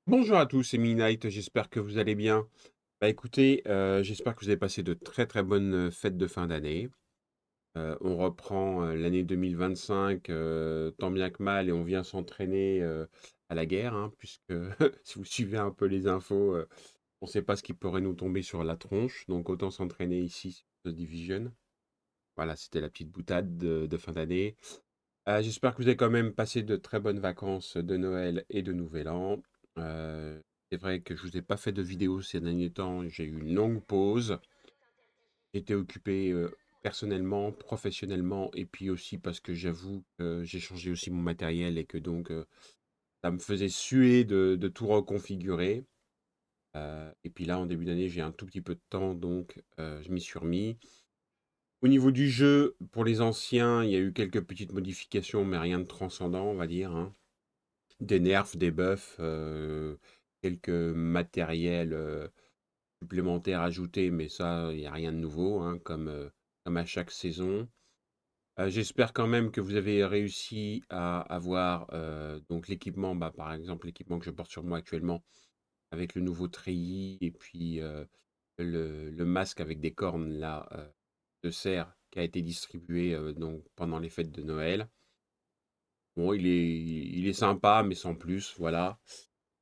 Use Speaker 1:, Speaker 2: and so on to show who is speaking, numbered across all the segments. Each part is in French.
Speaker 1: Bonjour à tous, c'est Midnight, j'espère que vous allez bien. Bah écoutez, j'espère que vous avez passé de très très bonnes fêtes de fin d'année. On reprend l'année 2025 tant bien que mal et on vient s'entraîner à la guerre, hein, puisque si vous suivez un peu les infos, on ne sait pas ce qui pourrait nous tomber sur la tronche, donc autant s'entraîner ici sur The Division. Voilà, c'était la petite boutade de fin d'année. J'espère que vous avez quand même passé de très bonnes vacances de Noël et de Nouvel An. C'est vrai que je vous ai pas fait de vidéo ces derniers temps. J'ai eu une longue pause. J'étais occupé personnellement, professionnellement, et puis aussi parce que j'avoue que j'ai changé aussi mon matériel et que donc ça me faisait suer de tout reconfigurer. Et puis là, en début d'année, j'ai un tout petit peu de temps, donc je m'y suis remis. Au niveau du jeu, pour les anciens, il y a eu quelques petites modifications, mais rien de transcendant, on va dire, hein. Des nerfs, des buffs, quelques matériels, supplémentaires ajoutés, mais ça, il y a rien de nouveau, hein, comme à chaque saison. J'espère quand même que vous avez réussi à avoir, donc l'équipement, bah, par exemple, l'équipement que je porte sur moi actuellement avec le nouveau treillis et puis, le masque avec des cornes là, de cerf qui a été distribué, donc pendant les fêtes de Noël. Bon, il est sympa, mais sans plus, voilà.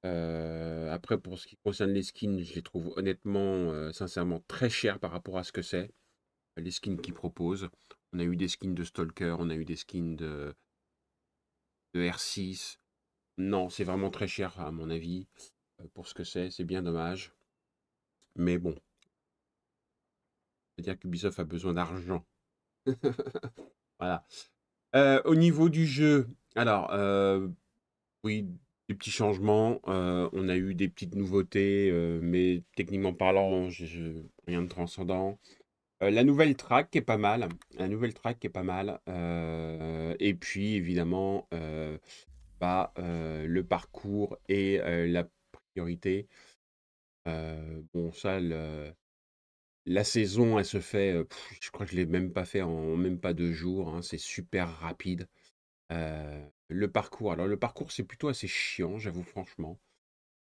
Speaker 1: Après pour ce qui concerne les skins, je les trouve honnêtement, sincèrement très chers par rapport à ce que c'est, les skins qu'ils proposent. On a eu des skins de Stalker, on a eu des skins de R6. Non, c'est vraiment très cher à mon avis, pour ce que c'est bien dommage. Mais bon, c'est-à-dire qu'Ubisoft a besoin d'argent. Voilà. Au niveau du jeu, alors, oui, des petits changements, on a eu des petites nouveautés, mais techniquement parlant, rien de transcendant. La nouvelle track qui est pas mal, la nouvelle track qui est pas mal, et puis évidemment, le parcours et la priorité. Bon ça la saison, elle se fait, je crois que je l'ai même pas fait en même pas 2 jours, hein, c'est super rapide. Le parcours, alors le parcours, c'est plutôt assez chiant, j'avoue franchement.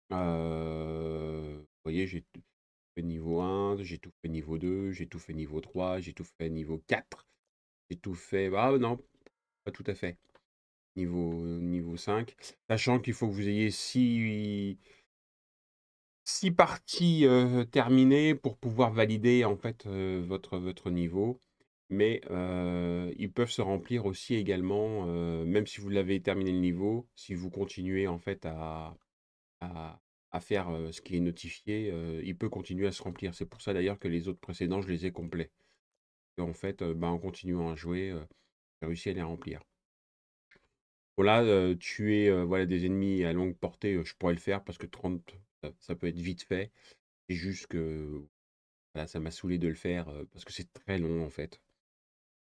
Speaker 1: Vous voyez, j'ai tout fait niveau 1, j'ai tout fait niveau 2, j'ai tout fait niveau 3, j'ai tout fait niveau 4, j'ai tout fait ah non, pas tout à fait, niveau 5. Sachant qu'il faut que vous ayez 6 parties, terminées pour pouvoir valider en fait, votre niveau. Mais, ils peuvent se remplir aussi également, même si vous l'avez terminé le niveau, si vous continuez en fait à à faire, ce qui est notifié, il peut continuer à se remplir. C'est pour ça d'ailleurs que les autres précédents, je les ai complets. Et en fait, en continuant à jouer, j'ai réussi à les remplir. Bon là, tuer, voilà des ennemis à longue portée, je pourrais le faire parce que 30, ça peut être vite fait. C'est juste que, voilà, ça m'a saoulé de le faire, parce que c'est très long en fait.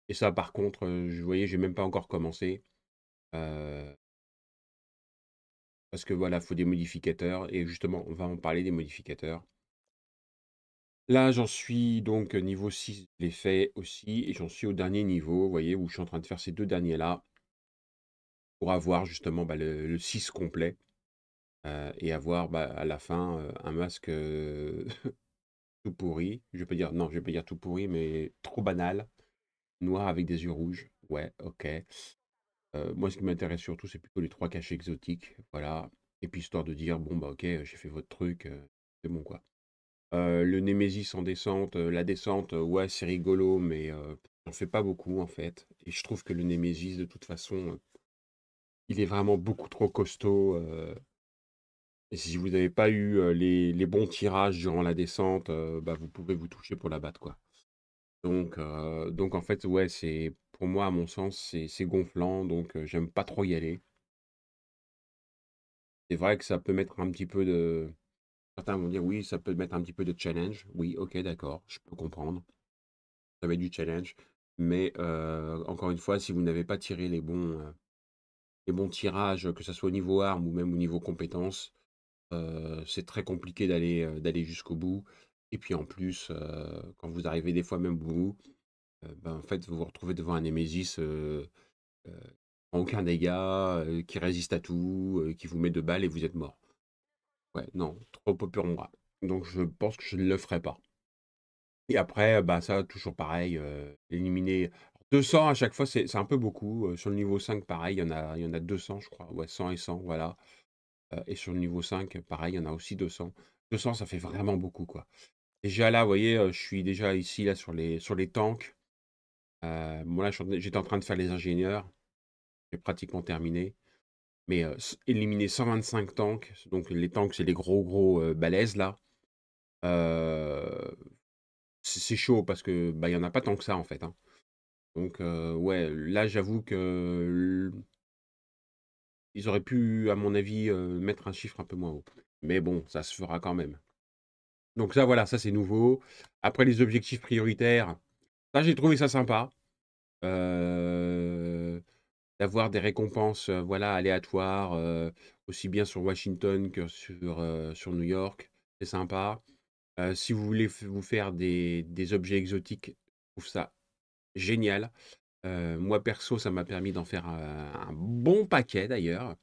Speaker 1: Et ça par contre, vous voyez, j'ai même pas encore commencé, heu, parce que voilà, faut des modificateurs et justement, on va en parler des modificateurs. Là, j'en suis donc niveau 6, je l'ai fait aussi et j'en suis au dernier niveau, vous voyez, où je suis en train de faire ces 2 derniers-là pour avoir justement, le 6 complet, et avoir, à la fin, un masque, tout pourri. Je vais pas dire non, je vais pas dire tout pourri, mais trop banal, noir avec des yeux rouges. Ouais, OK. Moi, ce qui m'intéresse surtout, c'est plutôt les 3 cachets exotiques, voilà et puis histoire de dire: «Bon, OK, j'ai fait votre truc, c'est bon, quoi». Le Némésis en descente, la descente, ouais, c'est rigolo, mais j'en fais pas beaucoup, en fait et je trouve que le Némésis, de toute façon, il est vraiment beaucoup trop costaud, et si vous n'avez pas eu, les bons tirages durant la descente, vous pouvez vous toucher pour la batte, quoi. Donc en fait, ouais, c'est pour moi, à mon sens, c'est gonflant, donc j'aime pas trop y aller. C'est vrai que ça peut mettre un petit peu de certains vont dire: «Oui, ça peut mettre un petit peu de challenge». Oui, OK, d'accord, je peux comprendre. Ça va être du challenge, mais encore une fois, si vous n'avez pas tiré les bons tirages, que ça soit au niveau armes ou même au niveau compétences, c'est très compliqué d'aller jusqu'au bout et puis en plus, quand vous arrivez des fois même au bout, en fait, vous vous retrouvez devant un némésis, heu, sans aucun dégât, qui résiste à tout, qui vous met 2 balles et vous êtes mort. Ouais, non, trop peu pour moi. Donc je pense que je ne le ferai pas. Et après, bah, ça, toujours pareil, éliminer 200 à chaque fois, c'est un peu beaucoup. Sur le niveau 5, pareil, il y en a 200, je crois. Ouais, 100 et 100, voilà. Et sur le niveau 5, pareil, il y en a aussi 200. 200, ça fait vraiment beaucoup, quoi. Déjà là, vous voyez, je suis déjà ici, là, sur les tanks. Bon, là, j'étais en train de faire les ingénieurs. J'ai pratiquement terminé. Mais éliminer 125 tanks, donc les tanks, c'est les gros, gros balèzes, là. Euh, c'est chaud parce que bah, il y en a pas tant que ça, en fait, hein. Donc, ouais, là, j'avoue que ils auraient pu, à mon avis, mettre un chiffre un peu moins haut. Mais bon, ça se fera quand même. Donc ça, voilà, ça c'est nouveau. Après, les objectifs prioritaires, ça, j'ai trouvé ça sympa. Euh, D'avoir des récompenses, voilà, aléatoires, aussi bien sur Washington que sur New York. C'est sympa. Si vous voulez vous faire des objets exotiques, je trouve ça génial. Moi perso, ça m'a permis d'en faire un bon paquet d'ailleurs.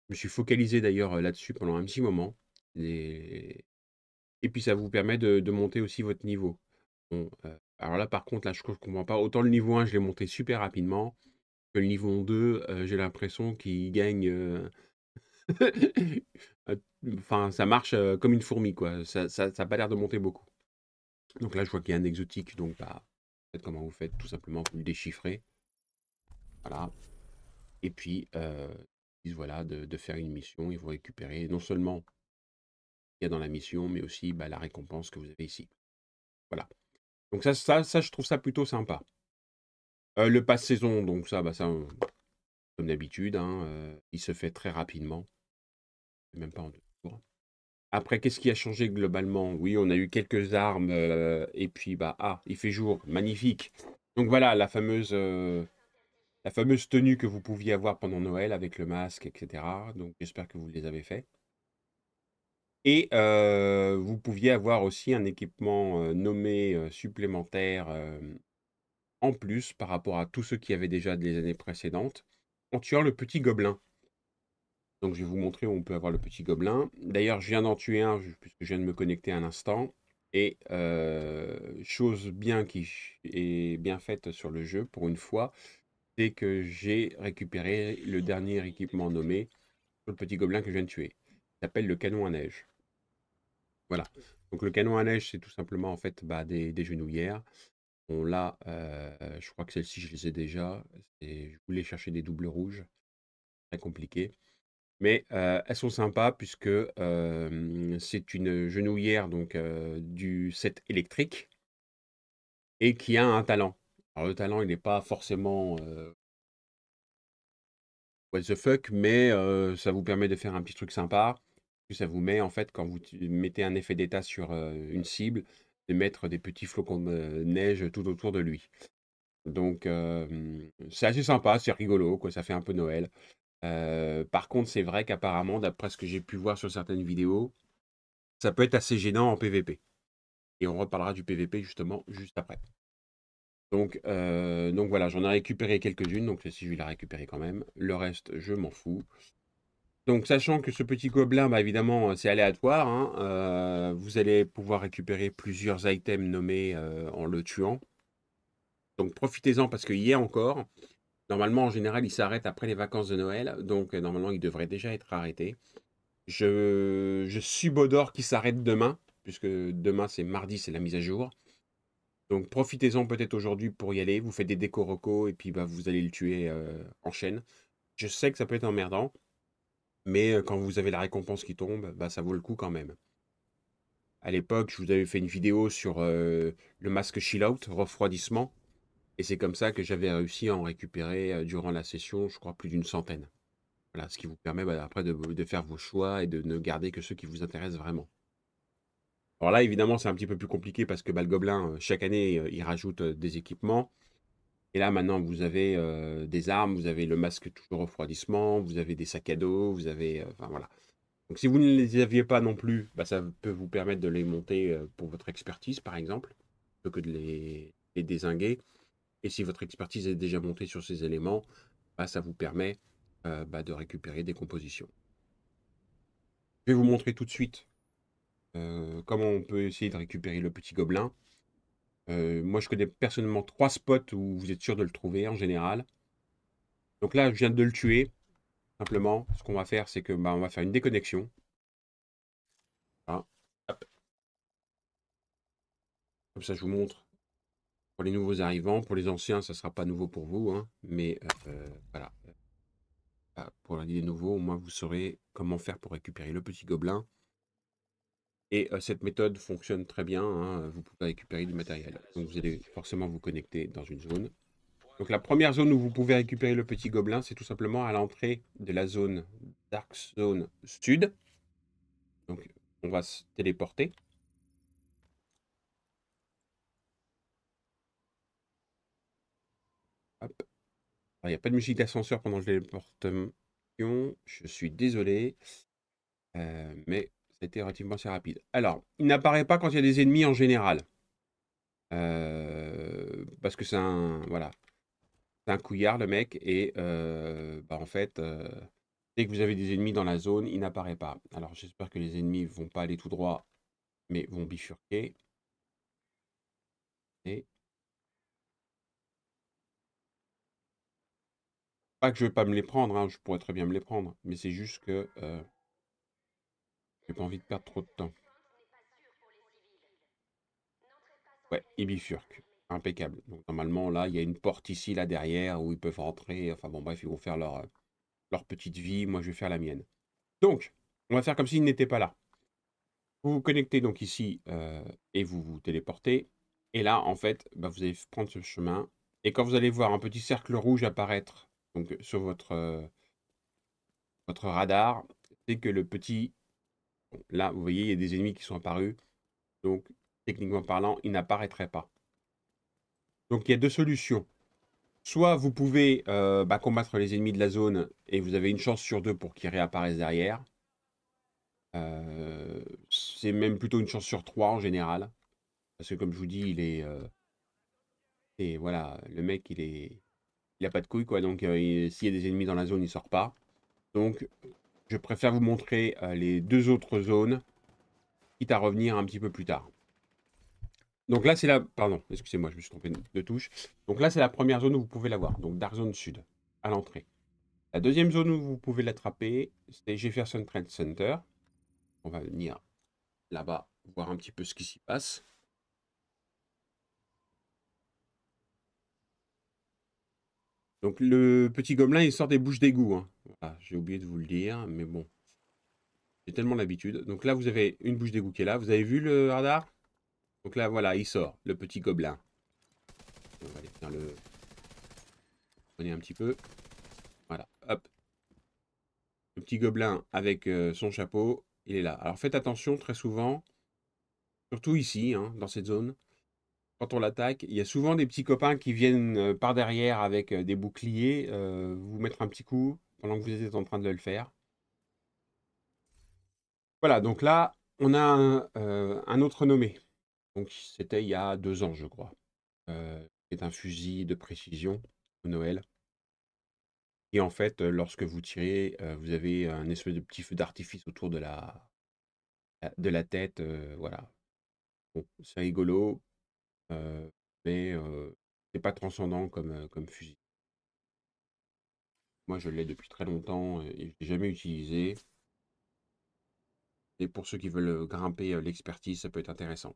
Speaker 1: Je me suis focalisé d'ailleurs là-dessus pendant un petit moment. Et puis ça vous permet de monter aussi votre niveau. Bon, alors là par contre, là je comprends pas. Autant le niveau 1, je l'ai monté super rapidement, que le niveau 2, j'ai l'impression qu'il gagne. Enfin, ça marche comme une fourmi, quoi. Ça a pas l'air de monter beaucoup. Donc là, je vois qu'il y a un exotique, donc bah, faites comment vous faites, tout simplement, vous le déchiffrez. Voilà. Et puis, ils disent, voilà, de faire une mission. Ils vont récupérer non seulement ce qu'il y a dans la mission, mais aussi bah, la récompense que vous avez ici. Voilà. Donc ça, je trouve ça plutôt sympa. Le passe-saison, donc ça, bah, ça, comme d'habitude, hein, il se fait très rapidement, même pas en 2 jours. Après, qu'est-ce qui a changé globalement? Oui, on a eu quelques armes, et puis bah, il fait jour, magnifique. Donc voilà, la fameuse tenue que vous pouviez avoir pendant Noël avec le masque, etc. Donc j'espère que vous les avez fait. Et vous pouviez avoir aussi un équipement nommé supplémentaire en plus par rapport à tous ceux qui avaient déjà des années précédentes, en tuant le petit gobelin. Donc je vais vous montrer où on peut avoir le petit gobelin. D'ailleurs, je viens d'en tuer un puisque je viens de me connecter un instant. Et chose bien qui est bien faite sur le jeu pour une fois, c'est que j'ai récupéré le dernier équipement nommé sur le petit gobelin que je viens de tuer. Il s'appelle le canon à neige. Voilà. Donc le canon à neige, c'est tout simplement en fait bah, des genouillères. On l'a, je crois que celles-ci, je les ai déjà. Je voulais chercher des doubles rouges, très compliqué. Mais elles sont sympas puisque c'est une genouillère donc, du set électrique et qui a un talent. Alors le talent, il n'est pas forcément what the fuck, mais ça vous permet de faire un petit truc sympa. Puis ça vous met en fait, quand vous mettez un effet d'état sur une cible, de mettre des petits flocons de neige tout autour de lui. Donc c'est assez sympa, c'est rigolo, quoi, ça fait un peu Noël. Par contre, c'est vrai qu'apparemment, d'après ce que j'ai pu voir sur certaines vidéos, ça peut être assez gênant en PVP. Et on reparlera du PVP justement juste après. Donc voilà, j'en ai récupéré quelques-unes, donc celle-ci je vais la récupérer quand même. Le reste, je m'en fous. Donc sachant que ce petit gobelin, bah, évidemment, c'est aléatoire, hein, vous allez pouvoir récupérer plusieurs items nommés en le tuant. Donc profitez-en parce qu'il y est encore. Normalement, en général, il s'arrête après les vacances de Noël, donc normalement, il devrait déjà être arrêté. Je subodore qu'il s'arrête demain, puisque demain, c'est mardi, c'est la mise à jour. Donc profitez-en peut-être aujourd'hui pour y aller. Vous faites des décos recos et puis bah, vous allez le tuer en chaîne. Je sais que ça peut être emmerdant, mais quand vous avez la récompense qui tombe, bah, ça vaut le coup quand même. À l'époque, je vous avais fait une vidéo sur le masque Chill Out, refroidissement. Et c'est comme ça que j'avais réussi à en récupérer durant la session, je crois, plus d'une centaine. Voilà, ce qui vous permet bah, après de faire vos choix et de ne garder que ceux qui vous intéressent vraiment. Alors là, évidemment, c'est un petit peu plus compliqué parce que bah, le gobelin, chaque année, il rajoute des équipements. Et là, maintenant, vous avez des armes, vous avez le masque toujours refroidissement, vous avez des sacs à dos, vous avez... enfin, voilà. Donc, si vous ne les aviez pas non plus, bah, ça peut vous permettre de les monter pour votre expertise, par exemple, plutôt que de les dézinguer. Et si votre expertise est déjà montée sur ces éléments, bah, ça vous permet bah, de récupérer des compositions. Je vais vous montrer tout de suite comment on peut essayer de récupérer le petit gobelin. Moi, je connais personnellement 3 spots où vous êtes sûr de le trouver en général. Donc là, je viens de le tuer. Simplement, ce qu'on va faire, c'est que bah, on va faire une déconnexion. Voilà. Hop. Comme ça, je vous montre pour les nouveaux arrivants. Pour les anciens, ça ne sera pas nouveau pour vous, hein, mais voilà. Pour les nouveaux, au moins, vous saurez comment faire pour récupérer le petit gobelin. Et cette méthode fonctionne très bien, hein, vous pouvez récupérer du matériel. Donc vous allez forcément vous connecter dans une zone. Donc la première zone où vous pouvez récupérer le petit gobelin, c'est tout simplement à l'entrée de la zone Dark Zone Sud. Donc on va se téléporter. Hop. Il n'y a pas de musique d'ascenseur pendant le téléportation. Je suis désolé. Mais c'était relativement assez rapide. Alors, il n'apparaît pas quand il y a des ennemis en général. Parce que c'est un... Voilà. C'est un couillard, le mec. Et bah, en fait, dès que vous avez des ennemis dans la zone, il n'apparaît pas. Alors, j'espère que les ennemis vont pas aller tout droit, mais vont bifurquer. Et pas que je ne vais pas me les prendre, hein, je pourrais très bien me les prendre. Mais c'est juste que j'ai pas envie de perdre trop de temps. Ouais, ils bifurquent. Impeccable. Donc normalement, là, il y a une porte ici, là, derrière, où ils peuvent rentrer. Enfin bon, bref, ils vont faire leur petite vie. Moi, je vais faire la mienne. Donc, on va faire comme s'ils n'étaient pas là. Vous vous connectez donc ici et vous vous téléportez. Et là, en fait, bah, vous allez prendre ce chemin. Et quand vous allez voir un petit cercle rouge apparaître donc, sur votre radar, c'est que le petit... Bon, là, vous voyez, il y a des ennemis qui sont apparus. Donc, techniquement parlant, ils n'apparaîtraient pas. Donc, il y a deux solutions. Soit vous pouvez bah, combattre les ennemis de la zone et vous avez une chance sur deux pour qu'ils réapparaissent derrière. C'est même plutôt une chance sur trois en général. Parce que comme je vous dis, il est... et voilà, le mec, il a pas de couilles, quoi. Donc, s'il y a des ennemis dans la zone, il sort pas. Donc, je préfère vous montrer les deux autres zones, quitte à revenir un petit peu plus tard. Donc là, c'est la... Pardon, excusez-moi, je me suis trompé de touche. Donc là, c'est la première zone où vous pouvez la voir. Donc, Dark Zone Sud, à l'entrée. La deuxième zone où vous pouvez l'attraper, c'est Jefferson Trade Center. On va venir là-bas, voir un petit peu ce qui s'y passe. Donc le petit gobelin, il sort des bouches d'égout, hein. Voilà, j'ai oublié de vous le dire, mais bon, j'ai tellement l'habitude. Donc là, vous avez une bouche d'égout qui est là. Vous avez vu le radar? Donc là, voilà, il sort, le petit gobelin. On va aller faire le... Prenez un petit peu. Voilà, hop. Le petit gobelin avec son chapeau, il est là. Alors faites attention, très souvent, surtout ici, hein, dans cette zone, quand on l'attaque, il y a souvent des petits copains qui viennent par derrière avec des boucliers, vous mettre un petit coup pendant que vous êtes en train de le faire. Voilà, donc là, on a un autre nommé. Donc c'était il y a 2 ans, je crois. C'est un fusil de précision au Noël. Et en fait, lorsque vous tirez, vous avez un espèce de petit feu d'artifice autour de la tête. Voilà. Bon, c'est rigolo, mais c'est pas transcendant comme fusil. Moi, je l'ai depuis très longtemps et je ne l'ai jamais utilisé. Et pour ceux qui veulent grimper l'expertise, ça peut être intéressant.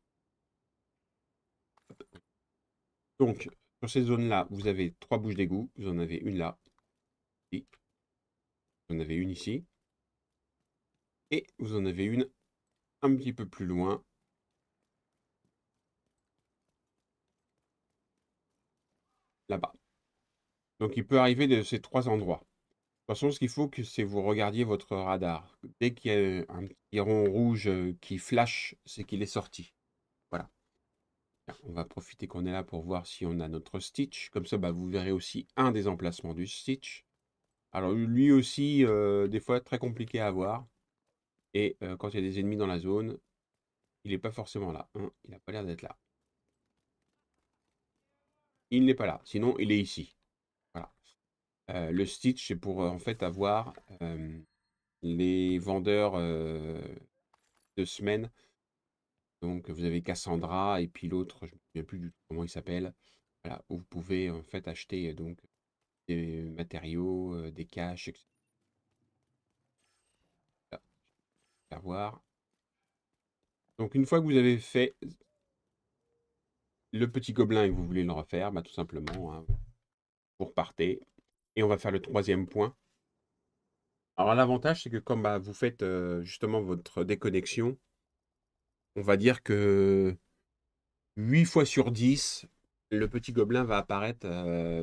Speaker 1: Donc, sur ces zones-là, vous avez 3 bouches d'égout. Vous en avez une là, ici. Vous en avez une ici. Et vous en avez une un petit peu plus loin. Là-bas. Donc, il peut arriver de ces 3 endroits. De toute façon, ce qu'il faut, c'est que vous regardiez votre radar. Dès qu'il y a un petit rond rouge qui flash, c'est qu'il est sorti. Voilà. On va profiter qu'on est là pour voir si on a notre Stitch. Comme ça, bah, vous verrez aussi un des emplacements du Stitch. Alors lui aussi, des fois très compliqué à voir. Et quand il y a des ennemis dans la zone, il n'est pas forcément là, hein. Il n'a pas l'air d'être là. Il n'est pas là, sinon il est ici. Voilà. Le Stitch, c'est pour en fait avoir les vendeurs de semaines. Donc vous avez Cassandra et puis l'autre, je ne me souviens plus du tout comment il s'appelle. Voilà, où vous pouvez en fait acheter donc des matériaux, des caches, etc. À voir. Donc une fois que vous avez fait le petit gobelin et que vous voulez le refaire, bah, tout simplement, hein, vous repartez. Et on va faire le troisième point. Alors l'avantage, c'est que comme bah, vous faites justement votre déconnexion, on va dire que 8 fois sur 10, le petit gobelin va apparaître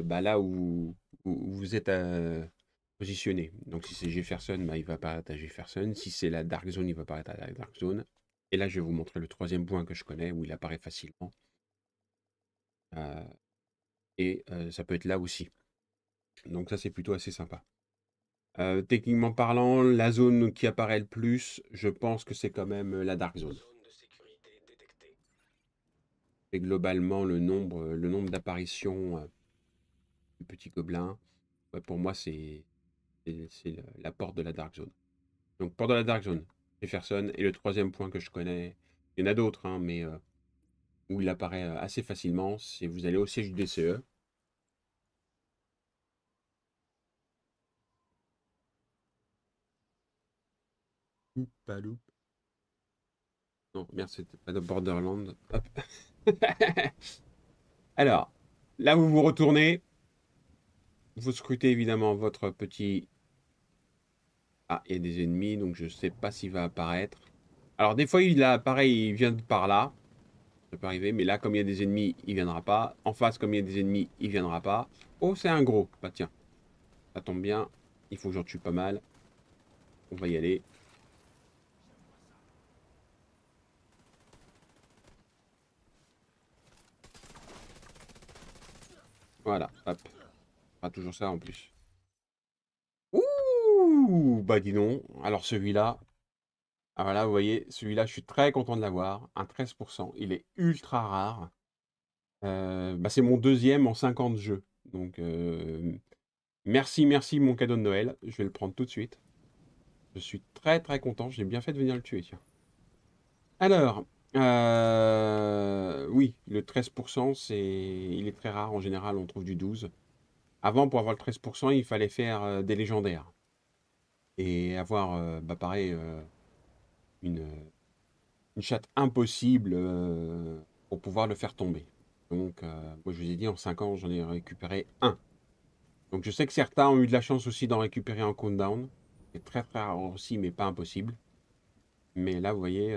Speaker 1: bah, là où vous êtes positionné. Donc si c'est Jefferson, bah, il va apparaître à Jefferson. Si c'est la Dark Zone, il va apparaître à la Dark Zone. Et là, je vais vous montrer le troisième point que je connais, où il apparaît facilement. Euh, et ça peut être là aussi. Donc ça, c'est plutôt assez sympa. Techniquement parlant, la zone qui apparaît le plus, je pense que c'est quand même la Dark Zone. Et globalement, le nombre d'apparitions du petit gobelin, ouais, pour moi, c'est la porte de la Dark Zone. Donc, porte de la Dark Zone, Jefferson. Et le troisième point que je connais, il y en a d'autres, hein, mais où il apparaît assez facilement, c'est vous allez au siège du DCE. Oupaloup. Non, merde, c'était pas de Borderland. Hop. Alors, là, vous vous retournez. Vous scrutez évidemment votre petit... Ah, il y a des ennemis, donc je sais pas s'il va apparaître. Alors, des fois, il a, pareil, il vient de par là. Ça peut arriver, mais là, comme il y a des ennemis, il viendra pas. En face, comme il y a des ennemis, il viendra pas. Oh, c'est un gros. Bah tiens, ça tombe bien. Il faut que j'en tue pas mal. On va y aller. Voilà, hop. On fera toujours ça en plus. Ouh, bah dis donc. Alors celui-là, ah voilà, vous voyez, celui-là, je suis très content de l'avoir. Un 13%. Il est ultra rare. Bah, c'est mon deuxième en 50 jeux. Donc, merci, merci mon cadeau de Noël. Je vais le prendre tout de suite. Je suis très très content. J'ai bien fait de venir le tuer, tiens. Alors, oui, le 13%, il est très rare. En général, on trouve du 12. Avant, pour avoir le 13%, il fallait faire des légendaires. Et avoir, bah, pareil, une, une chatte impossible pour pouvoir le faire tomber. Donc, moi, je vous ai dit, en 5 ans, j'en ai récupéré un. Donc, je sais que certains ont eu de la chance aussi d'en récupérer en countdown. C'est très, très rare aussi, mais pas impossible. Mais là, vous voyez,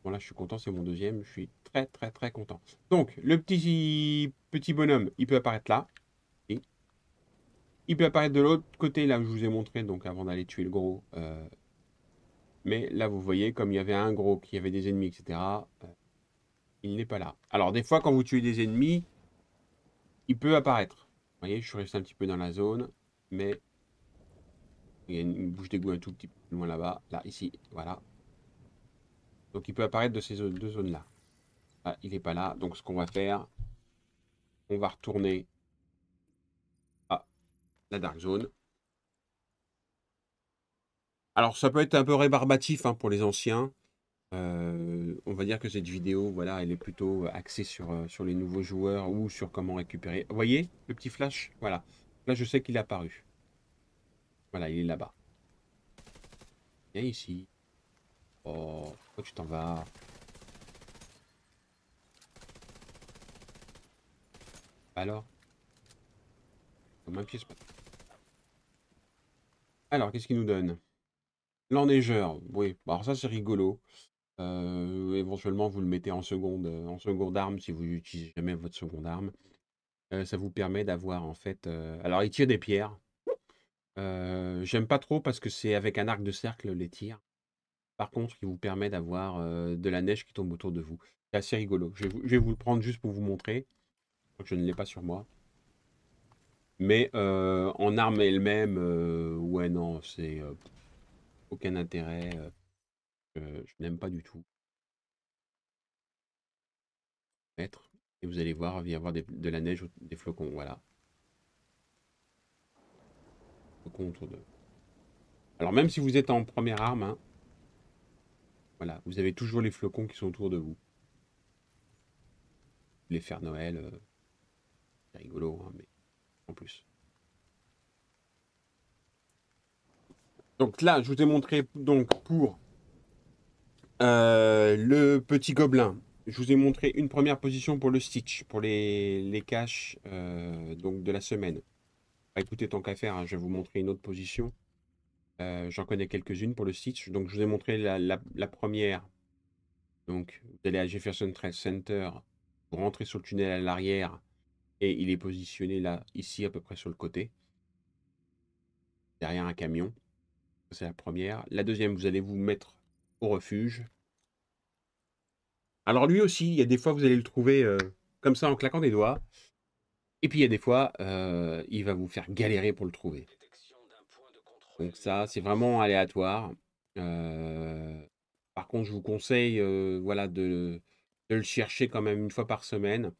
Speaker 1: bon là, je suis content, c'est mon deuxième. Je suis très, très, très content. Donc, le petit bonhomme, il peut apparaître là. Et il peut apparaître de l'autre côté, là où je vous ai montré, donc avant d'aller tuer le gros. Mais là, vous voyez, comme il y avait un gros, qui avait des ennemis, etc., il n'est pas là. Alors, des fois, quand vous tuez des ennemis, il peut apparaître. Vous voyez, je suis resté un petit peu dans la zone, mais il y a une bouche d'égout un tout petit peu plus loin là-bas. Là, ici, voilà. Donc, il peut apparaître de ces deux zones-là. Ah, il n'est pas là. Donc, ce qu'on va faire, on va retourner à la Dark Zone. Alors, ça peut être un peu rébarbatif hein, pour les anciens. On va dire que cette vidéo, voilà, elle est plutôt axée sur les nouveaux joueurs ou sur comment récupérer. Vous voyez, le petit flash? Voilà. Là, je sais qu'il est apparu. Voilà, il est là-bas. Viens ici. Oh, pourquoi tu t'en vas? Alors? Comme un pied ce matin. Alors, qu'est-ce qu'il nous donne? L'enneigeur. Oui, bon, alors ça, c'est rigolo. Éventuellement, vous le mettez en seconde arme si vous n'utilisez jamais votre seconde arme. Ça vous permet d'avoir en fait. Alors, il tire des pierres. J'aime pas trop parce que c'est avec un arc de cercle les tirs. Par contre, il vous permet d'avoir de la neige qui tombe autour de vous. C'est assez rigolo. Je vais vous le prendre juste pour vous montrer. Je ne l'ai pas sur moi. Mais en arme elle-même, ouais, non, c'est aucun intérêt. Je n'aime pas du tout. Mettre. Et vous allez voir, il va y avoir de la neige, des flocons. Voilà. Flocons autour de. Alors même si vous êtes en première arme, hein, voilà, vous avez toujours les flocons qui sont autour de vous. Les Fers Noël, c'est rigolo, hein, mais en plus. Donc là, je vous ai montré donc pour le petit gobelin. Je vous ai montré une première position pour le Stitch, pour les caches donc de la semaine. Bah, écoutez, tant qu'à faire, hein, je vais vous montrer une autre position. J'en connais quelques-unes pour le Stitch. Donc, je vous ai montré la première. Donc, vous allez à Jefferson Trade Center, vous rentrez sur le tunnel à l'arrière, et il est positionné là, ici, à peu près sur le côté, derrière un camion. C'est la première. La deuxième, vous allez vous mettre au refuge. Alors, lui aussi, il y a des fois, vous allez le trouver comme ça en claquant des doigts. Et puis, il y a des fois, il va vous faire galérer pour le trouver. Donc ça, c'est vraiment aléatoire. Heu, Par contre, je vous conseille, voilà, de le chercher quand même une fois par semaine.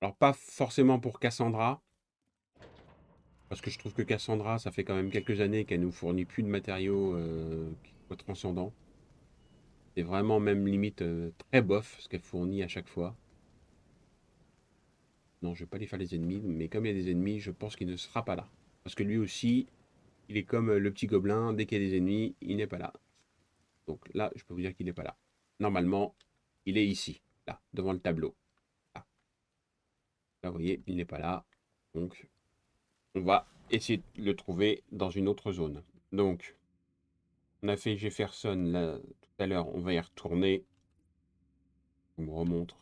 Speaker 1: Alors pas forcément pour Cassandra, parce que je trouve que Cassandra, ça fait quand même quelques années qu'elle nous fournit plus de matériaux, qui soient transcendants. C'est vraiment même limite, très bof ce qu'elle fournit à chaque fois. Non, je vais pas aller faire les ennemis, mais comme il y a des ennemis, je pense qu'il ne sera pas là. Parce que lui aussi, il est comme, le petit gobelin, dès qu'il y a des ennemis, il n'est pas là. Donc là, je peux vous dire qu'il n'est pas là. Normalement, il est ici, là, devant le tableau. Là, là vous voyez, il n'est pas là. Donc, on va essayer de le trouver dans une autre zone. Donc, on a fait Jefferson là, tout à l'heure. On va y retourner. On me remontre.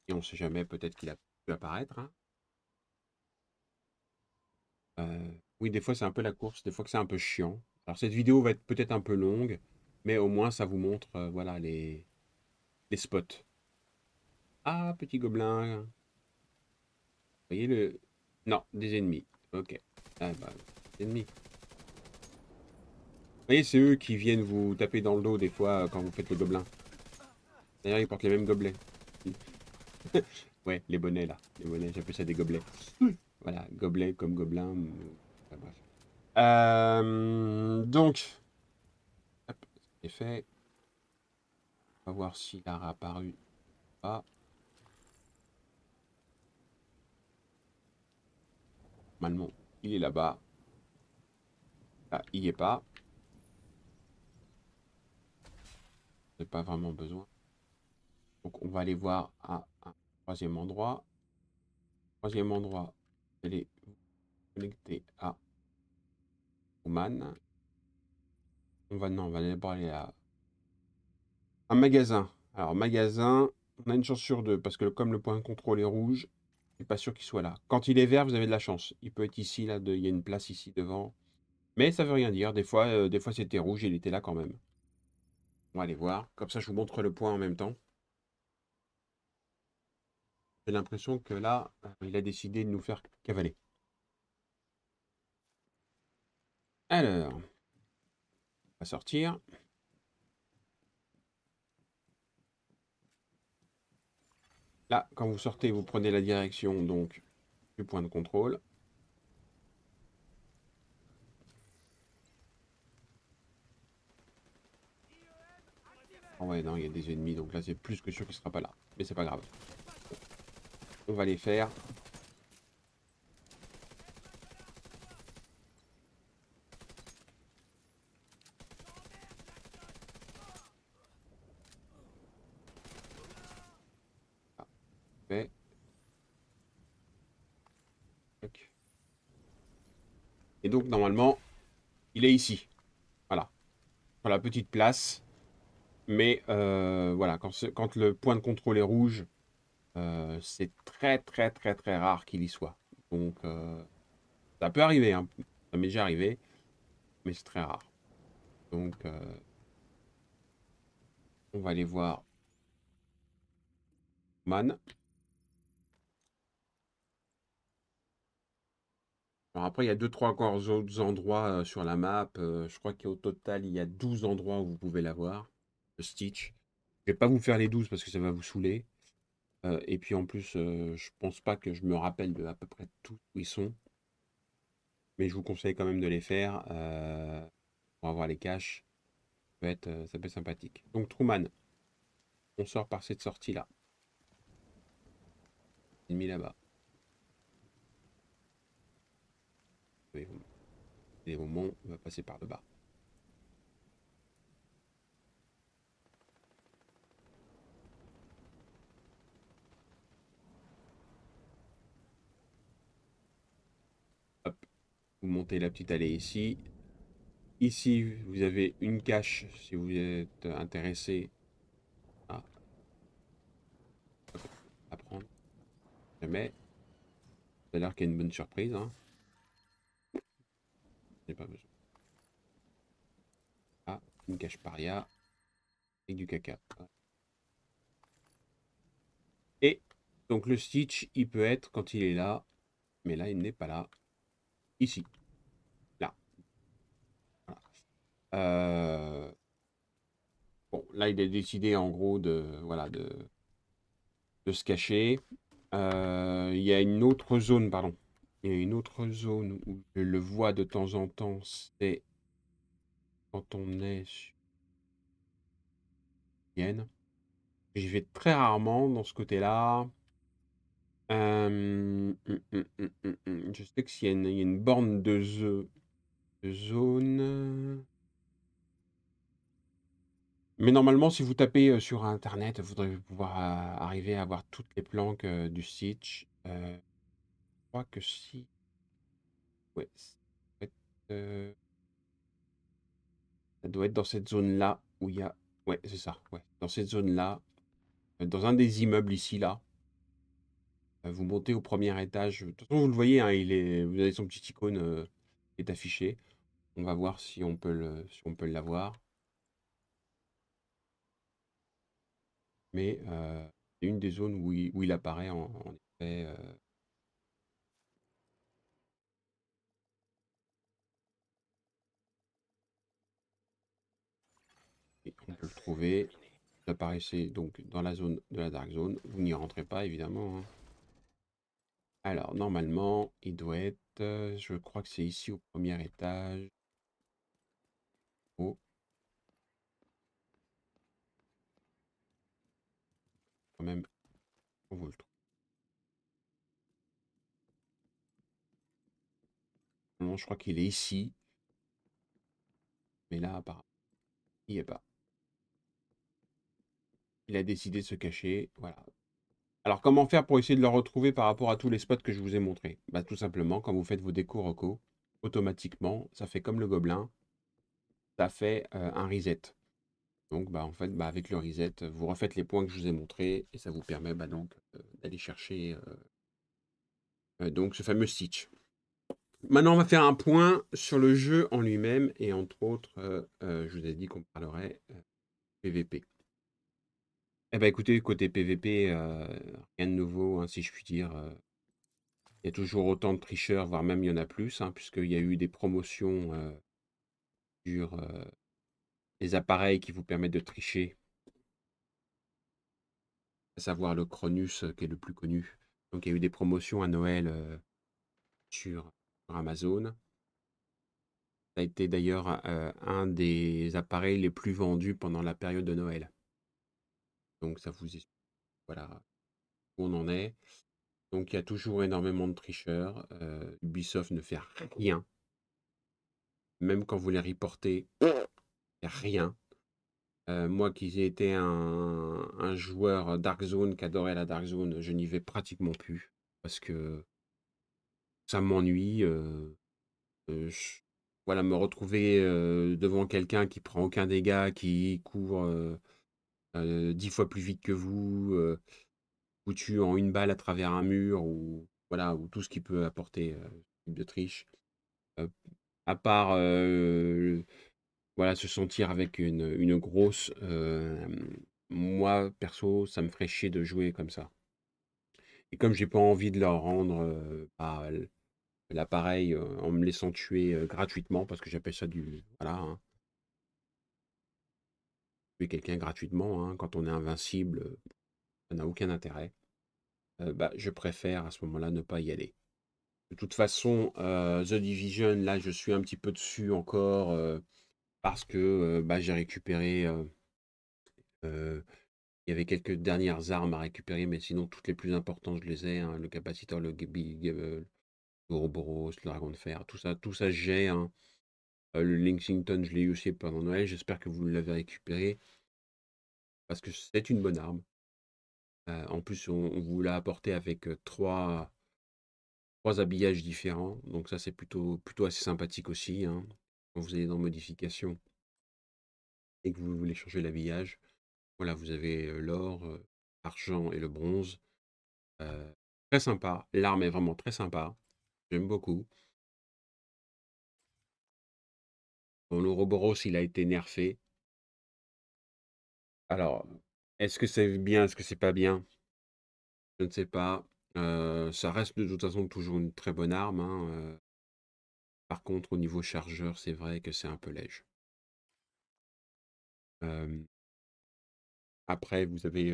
Speaker 1: Et on ne sait jamais, peut-être qu'il a pu apparaître, hein. Oui, des fois, c'est un peu la course. Des fois que c'est un peu chiant. Alors, cette vidéo va être peut-être un peu longue. Mais au moins, ça vous montre voilà, les spots. Ah, petit gobelin. Voyez le... Non, des ennemis. Ok. Ah bah, des ennemis. Vous voyez, c'est eux qui viennent vous taper dans le dos des fois quand vous faites le gobelin. D'ailleurs, ils portent les mêmes gobelets. Ouais, les bonnets là. Les bonnets, j'appelle ça des gobelets. Voilà, gobelets comme gobelin. Enfin, bref. Donc, hop, c'est fait. On va voir s'il a réapparu ou pas. Normalement, il est là-bas. Ah, il n'y est pas. J'ai pas vraiment besoin. Donc, on va aller voir à un troisième endroit. Troisième endroit, elle est connectée à Oman. On va d'abord aller à un magasin. Alors, magasin, on a une chance sur deux, parce que comme le point de contrôle est rouge, je suis pas sûr qu'il soit là. Quand il est vert, vous avez de la chance. Il peut être ici, là, il y a une place ici devant. Mais ça veut rien dire. Des fois c'était rouge et il était là quand même. On va aller voir. Comme ça, je vous montre le point en même temps. J'ai l'impression que là, il a décidé de nous faire cavaler. Alors, on va sortir. Là, quand vous sortez, vous prenez la direction donc du point de contrôle. Ah ouais, non, il y a des ennemis, donc là, c'est plus que sûr qu'il ne sera pas là. Mais c'est pas grave. On va les faire. Ah, fait. Tac. Et donc, normalement, il est ici. Voilà. Sur la petite place. Mais voilà, quand le point de contrôle est rouge, c'est très, très, très, très rare qu'il y soit. Donc, ça peut arriver, hein. Ça m'est déjà arrivé, mais c'est très rare. Donc, on va aller voir Man. Alors après, il y a deux, trois encore autres endroits sur la map. Je crois qu'au total, il y a 12 endroits où vous pouvez l'avoir, le Stitch. Je vais pas vous faire les 12 parce que ça va vous saouler. Et puis en plus, je pense pas que je me rappelle de à peu près tous où ils sont. Mais je vous conseille quand même de les faire. pour avoir les caches. Ça peut être sympathique. Donc Truman, on sort par cette sortie-là. Ennemi là-bas. Oui, des moments, on va passer par le bas. Hop, vous montez la petite allée ici. Ici, vous avez une cache si vous êtes intéressé à, à prendre. Jamais. Ça a l'air qu'il y a une bonne surprise. Hein. J'ai pas besoin. Ah, une cache paria et du caca. Et donc le Stitch, il peut être quand il est là, mais là, il n'est pas là. Ici. Là. Voilà. Bon, là, il a décidé en gros voilà, de se cacher. Il y a une autre zone, pardon. Il y a une autre zone où je le vois de temps en temps, c'est quand on est sur Yen. J'y vais très rarement dans ce côté-là. Je sais que s'il y a il y a une borne de zone. Mais normalement, si vous tapez sur Internet, vous devez pouvoir arriver à avoir toutes les planques du Stitch. Je crois que si. Ouais, ça doit être dans cette zone-là où il y a. Ouais, c'est ça. Ouais, dans cette zone-là, dans un des immeubles ici, là. Vous montez au premier étage. De toute façon, vous le voyez, hein, vous avez son petit icône qui est affiché. On va voir si on peut l'avoir. Mais c'est une des zones où il apparaît en effet. Et on peut le trouver. Vous apparaissez donc dans la zone de la Dark Zone. Vous n'y rentrez pas, évidemment. Hein. Alors, normalement, il doit être. Je crois que c'est ici au premier étage. Oh, quand même, on vous le trouve. Non, je crois qu'il est ici. Mais là, apparemment, il n'y est pas. Il a décidé de se cacher. Voilà. Alors, comment faire pour essayer de le retrouver par rapport à tous les spots que je vous ai montrés? Bah, tout simplement, quand vous faites vos décos reco, automatiquement, ça fait comme le gobelin, ça fait un reset. Donc, bah, en fait, bah, avec le reset, vous refaites les points que je vous ai montrés et ça vous permet bah, donc d'aller chercher donc ce fameux Stitch. Maintenant, on va faire un point sur le jeu en lui-même et entre autres, je vous ai dit qu'on parlerait PVP. Eh ben écoutez, côté PVP, rien de nouveau, hein, si je puis dire. Il y a toujours autant de tricheurs, voire même il y en a plus, hein, puisqu'il y a eu des promotions sur les appareils qui vous permettent de tricher, à savoir le Cronus qui est le plus connu. Donc il y a eu des promotions à Noël sur Amazon. Ça a été d'ailleurs un des appareils les plus vendus pendant la période de Noël. Donc ça vous explique voilà où on en est. Donc il y a toujours énormément de tricheurs. Ubisoft ne fait rien. Même quand vous les reportez, il n'y a rien. Moi qui ai été un joueur Dark Zone, qui adorait la Dark Zone, je n'y vais pratiquement plus. Parce que ça m'ennuie. Voilà, me retrouver devant quelqu'un qui prend aucun dégât, qui court 10 fois plus vite que vous, vous tue en une balle à travers un mur, ou voilà, ou tout ce qui peut apporter de triche. Euh, à part voilà, se sentir avec une grosse. Moi, perso, ça me ferait chier de jouer comme ça. Et comme j'ai pas envie de leur rendre bah, l'appareil en me laissant tuer gratuitement, parce que j'appelle ça du. Voilà, hein, tuer quelqu'un gratuitement, hein, quand on est invincible, ça n'a aucun intérêt. Bah, je préfère à ce moment-là ne pas y aller. De toute façon, The Division, là, je suis un petit peu dessus encore. parce que bah, j'ai récupéré. Il y avait quelques dernières armes à récupérer, mais sinon toutes les plus importantes, je les ai, hein, le capaciteur, le Ouroboros, le dragon de fer, tout ça j'ai, hein. Le Lexington, je l'ai eu aussi pendant Noël. J'espère que vous l'avez récupéré parce que c'est une bonne arme. En plus, on vous l'a apporté avec trois habillages différents, donc ça c'est plutôt assez sympathique aussi, hein. Quand vous allez dans modification et que vous voulez changer l'habillage, voilà, vous avez l'or, l'argent et le bronze. Euh, Très sympa. L'arme est vraiment très sympa. J'aime beaucoup. Bon, l'Ouroboros, il a été nerfé. Alors, est-ce que c'est bien, est-ce que c'est pas bien? Je ne sais pas. Ça reste de toute façon toujours une très bonne arme, hein. Par contre, au niveau chargeur, c'est vrai que c'est un peu léger. Euh, Après, vous avez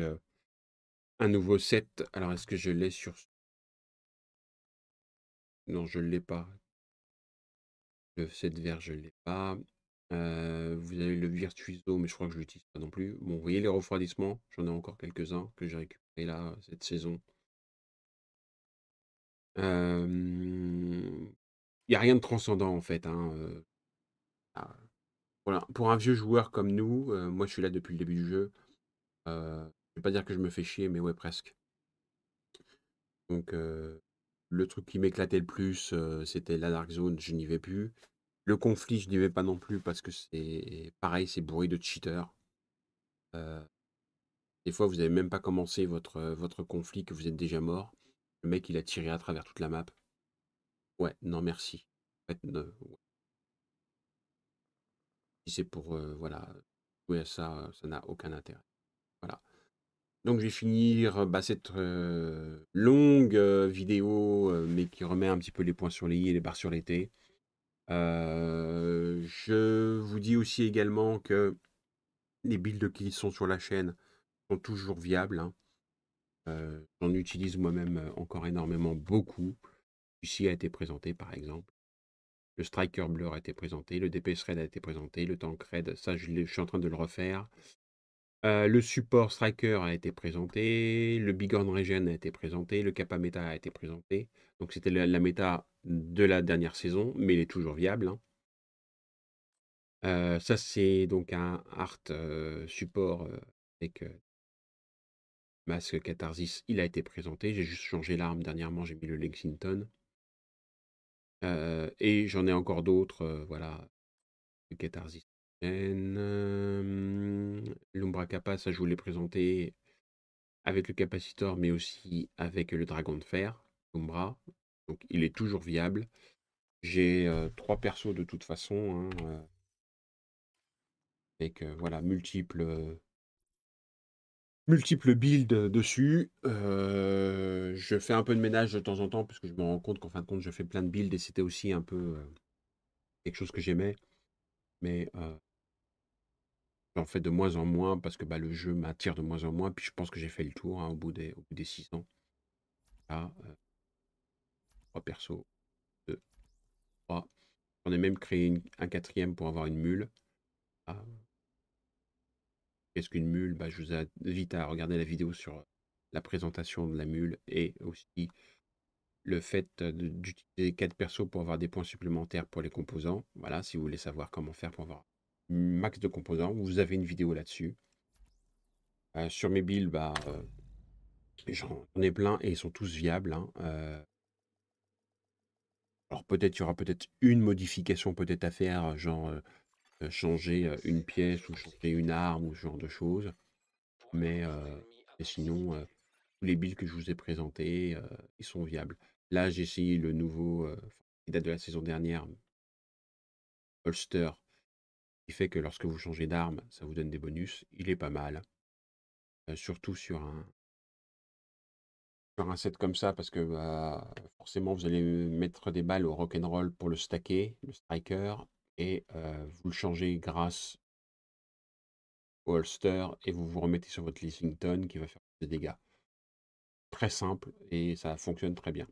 Speaker 1: un nouveau set. Alors, est-ce que je l'ai sur... Non, je ne l'ai pas. Le set vert, je ne l'ai pas. Vous avez le Virtuiso, mais je crois que je ne l'utilise pas non plus. Bon, vous voyez les refroidissements, j'en ai encore quelques-uns que j'ai récupérés là, cette saison. Il n'y a rien de transcendant en fait, hein. Ah, voilà. Pour un vieux joueur comme nous, moi je suis là depuis le début du jeu. Je vais pas dire que je me fais chier, mais ouais, presque. Donc, le truc qui m'éclatait le plus, c'était la Dark Zone, je n'y vais plus. Le conflit, je n'y vais pas non plus parce que c'est pareil, c'est bourré de cheaters. Euh, des fois, vous n'avez même pas commencé votre conflit que vous êtes déjà mort. Le mec, il a tiré à travers toute la map. Ouais, non merci. En fait, ouais, si c'est pour voilà, jouer à ça, ça n'a aucun intérêt. Voilà. Donc, je vais finir bah, cette longue vidéo, mais qui remet un petit peu les points sur les i et les barres sur les t. Je vous dis aussi également que les builds qui sont sur la chaîne sont toujours viables, hein. J'en utilise moi-même encore énormément, beaucoup. Celui-ci a été présenté, par exemple. Le Striker Blur a été présenté. Le DPS Red a été présenté. Le Tank Red, ça, je suis en train de le refaire. Le support Striker a été présenté. Le Bigorn Regen a été présenté. Le Kappa Meta a été présenté. Donc, c'était la méta de la dernière saison, mais il est toujours viable, hein. Ça, c'est donc un art support avec masque Catharsis. Il a été présenté. J'ai juste changé l'arme dernièrement. J'ai mis le Lexington. Et j'en ai encore d'autres, voilà, le Catharsis. L'Umbra Kappa, ça je vous l'ai présenté avec le capacitor, mais aussi avec le dragon de fer, l'Umbra. Donc il est toujours viable. J'ai 3 persos de toute façon, hein, avec voilà, multiples builds dessus. Je fais un peu de ménage de temps en temps, parce que je me rends compte qu'en fin de compte, je fais plein de builds et c'était aussi un peu quelque chose que j'aimais. Mais j'en fais de moins en moins parce que bah, le jeu m'attire de moins en moins. Puis je pense que j'ai fait le tour, hein, au bout des 6 ans. Là, 3 persos, 2, 3. J'en ai même créé un quatrième pour avoir une mule. Ah, qu'est-ce qu'une mule? Bah, je vous invite à regarder la vidéo sur la présentation de la mule et aussi le fait d'utiliser 4 persos pour avoir des points supplémentaires pour les composants. Voilà, si vous voulez savoir comment faire pour avoir max de composants, vous avez une vidéo là-dessus. Sur mes builds, bah, j'en ai plein et ils sont tous viables, hein. Alors peut-être, il y aura peut-être une modification peut-être à faire, genre changer une pièce ou changer une arme ou ce genre de choses. Mais sinon, tous les builds que je vous ai présentés, ils sont viables. Là, j'ai essayé le nouveau, qui date de la saison dernière, Holster, qui fait que lorsque vous changez d'arme, ça vous donne des bonus. Il est pas mal. Surtout sur un set comme ça, parce que bah, forcément, vous allez mettre des balles au rock'n'roll pour le stacker, le striker, et vous le changez grâce au holster, et vous vous remettez sur votre Lexington qui va faire des dégâts. Très simple, et ça fonctionne très bien.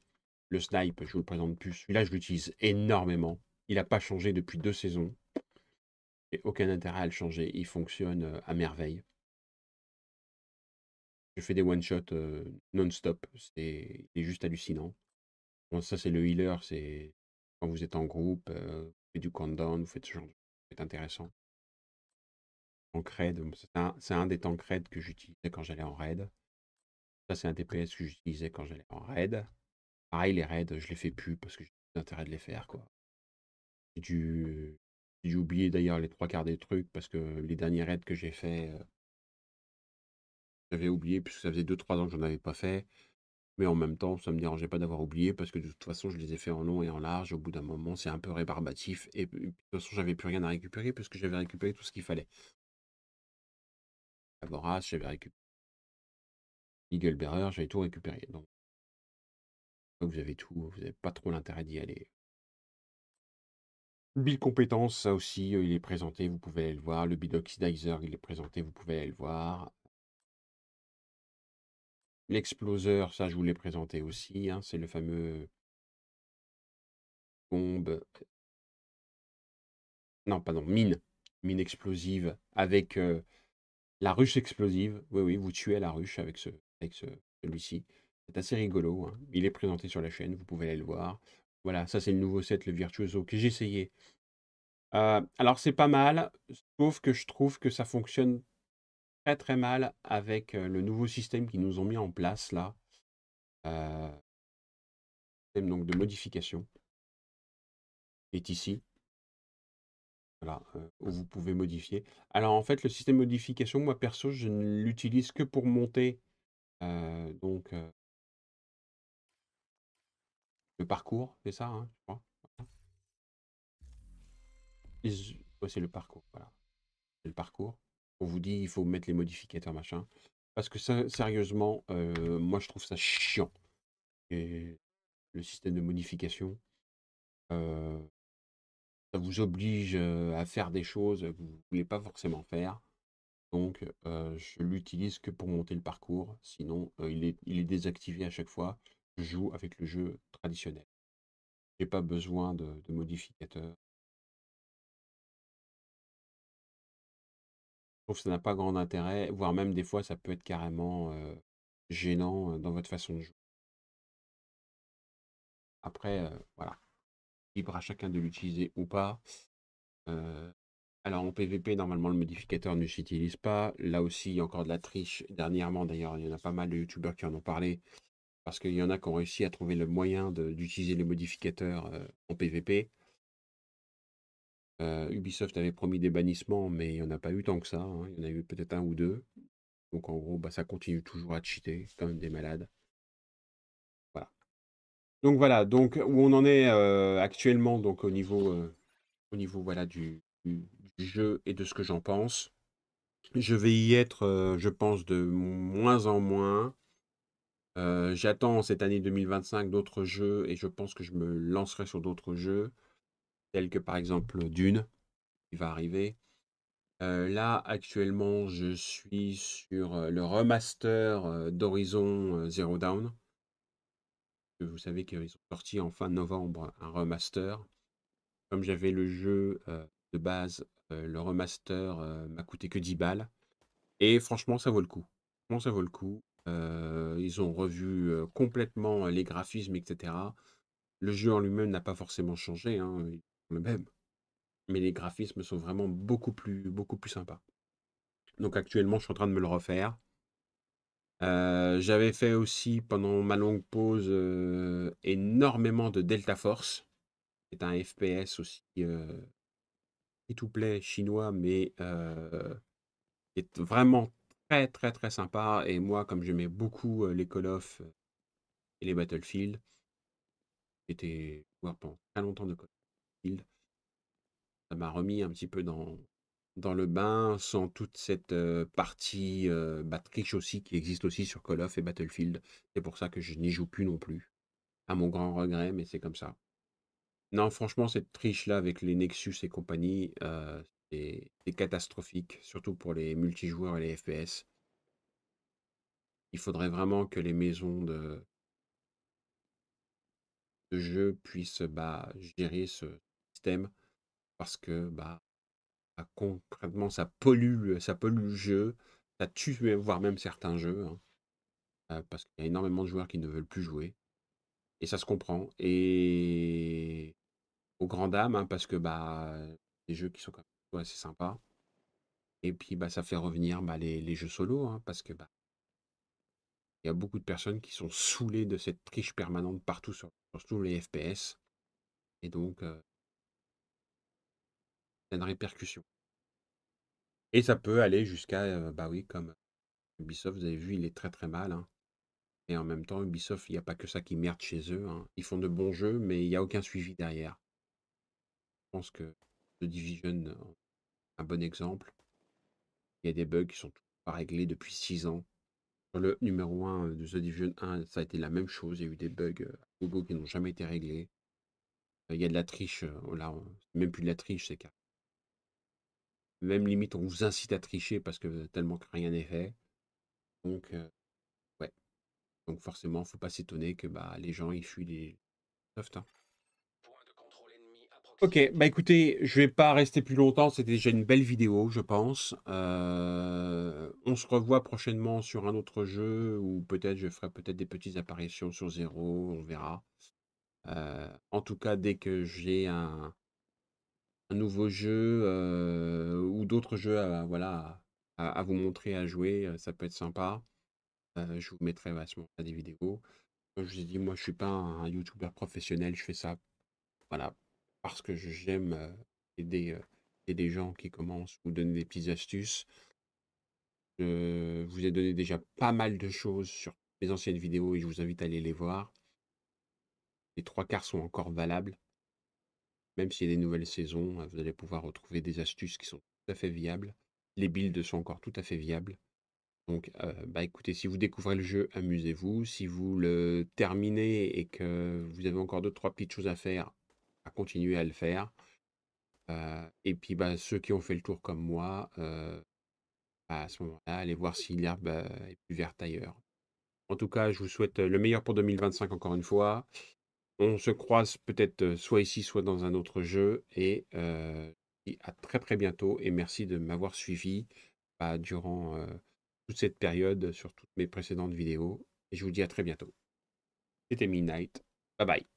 Speaker 1: Le snipe, je vous le présente plus. Celui-là, je l'utilise énormément. Il n'a pas changé depuis 2 saisons. Et aucun intérêt à le changer. Il fonctionne à merveille. Je fais des one-shots non-stop. Il est juste hallucinant. Bon, ça, c'est le healer. C'est quand vous êtes en groupe, vous faites du countdown, vous faites ce genre de choses. C'est intéressant. Tank raid, c'est un des tank raids que j'utilisais quand j'allais en raid. Ça, c'est un DPS que j'utilisais quand j'allais en raid. Pareil, les raids, je les fais plus parce que j'ai plus d'intérêt de les faire, quoi. J'ai dû, j'ai dû oublier d'ailleurs les trois quarts des trucs parce que les derniers raids que j'ai fait, j'avais oublié puisque ça faisait 2 3 ans que j'en avais pas fait. Mais en même temps, ça me dérangeait pas d'avoir oublié parce que de toute façon, je les ai fait en long et en large. Au bout d'un moment, c'est un peu rébarbatif. Et puis, de toute façon, j'avais plus rien à récupérer puisque j'avais récupéré tout ce qu'il fallait. La Vorace, j'avais récupéré Eagle Bearer, j'avais tout récupéré. Donc, vous avez tout, vous n'avez pas trop l'intérêt d'y aller. Le build compétence, ça aussi, il est présenté, vous pouvez aller le voir. Le build oxidizer, il est présenté, vous pouvez aller le voir. L'exploseur, ça, je vous l'ai présenté aussi, hein, c'est le fameux bombe. Non, pardon, mine. Mine explosive avec la ruche explosive. Oui, oui, vous tuez la ruche avec celui-ci. C'est assez rigolo, hein. Il est présenté sur la chaîne, vous pouvez aller le voir. Voilà, ça c'est le nouveau set, le Virtuoso, que j'ai essayé. Alors c'est pas mal, sauf que je trouve que ça fonctionne très très mal avec le nouveau système qu'ils nous ont mis en place là. Euh, Système donc de modification est ici. Voilà, où vous pouvez modifier. Alors en fait, le système de modification, moi perso, je ne l'utilise que pour monter donc le parcours, c'est ça, hein, je crois. Ouais, c'est le parcours, voilà. C'est le parcours. On vous dit, il faut mettre les modificateurs, machin. Parce que sérieusement, moi je trouve ça chiant. Et le système de modification, euh, ça vous oblige à faire des choses que vous ne voulez pas forcément faire. Donc, je l'utilise que pour monter le parcours. Sinon, il est désactivé à chaque fois. Je joue avec le jeu traditionnel. J'ai pas besoin de modificateurs. Je trouve que ça n'a pas grand intérêt, voire même des fois, ça peut être carrément gênant dans votre façon de jouer. Après, voilà, libre à chacun de l'utiliser ou pas. Euh, alors en PvP, normalement, le modificateur ne s'utilise pas. Là aussi, il y a encore de la triche. Dernièrement, d'ailleurs, il y en a pas mal de youtubeurs qui en ont parlé. Parce qu'il y en a qui ont réussi à trouver le moyen d'utiliser les modificateurs en PvP. Ubisoft avait promis des bannissements, mais il n'y en a pas eu tant que ça, hein. Il y en a eu peut-être un ou deux. Donc en gros, bah, ça continue toujours à cheater, comme des malades. Voilà. Donc voilà, donc où on en est actuellement, donc au niveau voilà, du jeu et de ce que j'en pense. Je vais y être, je pense, de moins en moins. J'attends cette année 2025 d'autres jeux et je pense que je me lancerai sur d'autres jeux, tels que par exemple Dune, qui va arriver. Là, actuellement, je suis sur le remaster d'Horizon Zero Dawn. Vous savez qu'ils ont sorti en fin novembre un remaster. Comme j'avais le jeu de base, le remaster m'a coûté que 10 balles. Et franchement, ça vaut le coup. Franchement, ça vaut le coup. Ils ont revu complètement les graphismes, etc. Le jeu en lui-même n'a pas forcément changé, hein, il est le même. Mais les graphismes sont vraiment beaucoup plus sympas. Donc actuellement, je suis en train de me le refaire. J'avais fait aussi pendant ma longue pause énormément de Delta Force. C'est un FPS aussi free-to-play chinois, mais qui est vraiment très très très sympa. Et moi, comme j'aimais beaucoup les Call of et les Battlefield, j'étais joueur pendant très longtemps de Call of Battlefield. Ça m'a remis un petit peu dans le bain, sans toute cette partie triche aussi qui existe aussi sur Call of et Battlefield. C'est pour ça que je n'y joue plus non plus. À mon grand regret, mais c'est comme ça. Non, franchement, cette triche-là avec les Nexus et compagnie, c'est catastrophique, surtout pour les multijoueurs et les FPS. Il faudrait vraiment que les maisons de jeux puissent gérer ce système parce que concrètement, ça pollue le jeu, ça tue, voire même certains jeux, hein, parce qu'il y a énormément de joueurs qui ne veulent plus jouer. Et ça se comprend. Et aux grandes dames, hein, parce que bah, des jeux qui sont quand même assez sympas. Et puis bah, ça fait revenir bah, les jeux solo, hein, parce que bah, il y a beaucoup de personnes qui sont saoulées de cette triche permanente partout sur tous les FPS. Et donc, ça a une répercussion. Et ça peut aller jusqu'à, bah oui, comme Ubisoft, vous avez vu, il est très très mal, hein. Et en même temps, Ubisoft, il n'y a pas que ça qui merde chez eux, hein. Ils font de bons jeux, mais il n'y a aucun suivi derrière. Je pense que The Division, un bon exemple. Il y a des bugs qui sont pas réglés depuis 6 ans. Sur le numéro 1 de The Division 1, ça a été la même chose. Il y a eu des bugs à gogo qui n'ont jamais été réglés. Il y a de la triche. Là, c'est même plus de la triche, c'est car même limite, on vous incite à tricher parce que tellement que rien n'est fait. Donc, ouais. Donc forcément, faut pas s'étonner que bah, les gens ils fuient les softs, hein. Ok, bah écoutez, je vais pas rester plus longtemps, c'était déjà une belle vidéo, je pense. On se revoit prochainement sur un autre jeu, ou peut-être je ferai peut-être des petites apparitions sur Zero, on verra. En tout cas, dès que j'ai un nouveau jeu ou d'autres jeux voilà, à vous montrer, à jouer, ça peut être sympa. Je vous mettrai à ce moment-là des vidéos. Comme je vous ai dit, moi je suis pas un YouTuber professionnel, je fais ça voilà, parce que j'aime aider, aider les gens qui commencent, vous donner des petites astuces. Je vous ai donné déjà pas mal de choses sur mes anciennes vidéos et je vous invite à aller les voir. Les trois quarts sont encore valables. Même s'il y a des nouvelles saisons, vous allez pouvoir retrouver des astuces qui sont tout à fait viables. Les builds sont encore tout à fait viables. Donc, bah écoutez, si vous découvrez le jeu, amusez-vous. Si vous le terminez et que vous avez encore deux, trois petites choses à faire, à continuer à le faire. Et puis, bah, ceux qui ont fait le tour comme moi, bah, à ce moment-là, allez voir si l'herbe est plus verte ailleurs. En tout cas, je vous souhaite le meilleur pour 2025 encore une fois. On se croise peut-être soit ici, soit dans un autre jeu. Et à très très bientôt. Et merci de m'avoir suivi bah, durant toute cette période sur toutes mes précédentes vidéos. Et je vous dis à très bientôt. C'était Midnight. Bye bye.